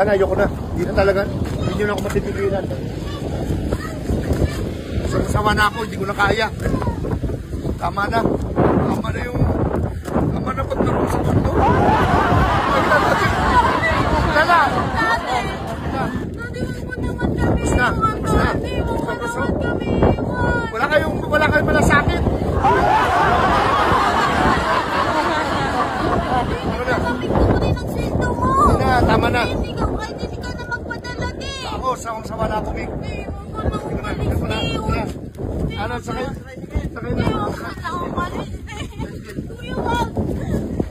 Sana, ayoko na. Hindi na talaga. Hindi nyo na ako matitigilan. Sawa na ako, hindi ko na kaya. Tama na. Tama na yung... Tama na pagkaroon sa mundo. Lala! Wala kayong malasakit. Tama na. Hindi ka na magpadala din. Ako, sawang-sawa na ako, Ming. Ano, sakay na. Kuya, wag.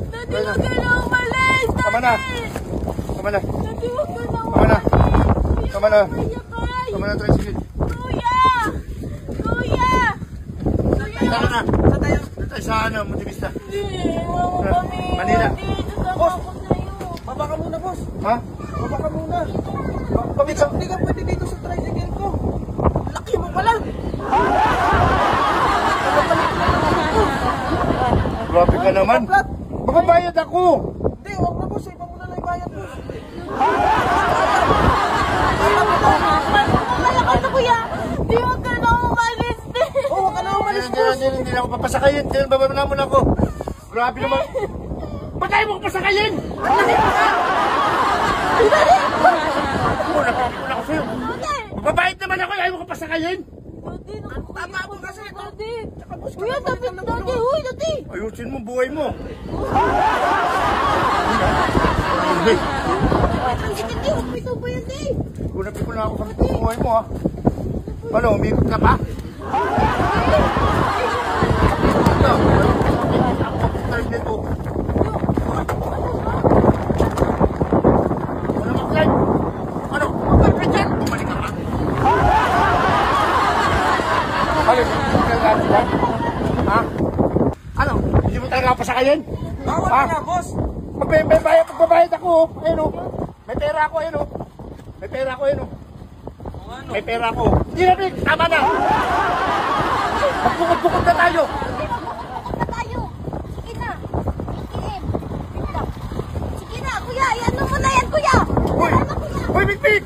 Daddy, wag ka na umalis. Tama na. Tama na. Daddy, wag ka na Tama na. umalis. Tama na. Tama na, tricycle. Kuya! Kuya! Tama na. Tayo sa ano, Montivista. Hindi, mama kami. Manila. Boss, baba ka muna, boss. Ha? Baba ka muna. Pabisa. Hindi ka pwede dito sa tricycle ko. Laki mo pala. Grabe ka naman. Magbabayad ako. Hindi, huwag na, boss. Iba mo na lang ibayad, boss. Malakal na, kuya. Di wag ka na umalis. Oo, huwag ka na umalis, boss. Hindi na ako papasakayin. Bababa na muna ako. Grabe naman. Ba't tayo mo ko pasakayin? Ang laki mo ka! Napapit ko na ako sa'yo. Magbabayad naman ako. Ayaw mo ko pasakayin. Tama mo kasi ito. Kuya, tapit dati. Huy, dati. Ayusin mo buhay mo. Hindi, huwag mo ito ba yan, di? Gunapin ko na ako sa buhay mo, ha? Ano, umikot ka pa? Ito. Ako nito. Ano mag-live? Ano? Mag-live ka dyan? Bumalik ka ka. Ha? Ano? Hindi mo talaga pasakayin? Bawal Ha? na, boss. Magbabayad ako, ayun o. May pera ako, ayun o. May pera ako, ayun o. May pera ako. Hindi na, Rick. Tama na. Magbukod-bukod na tayo. Sige na. Sige na, kuya. Iyan mo na yan, kuya. Hoy, Big Big.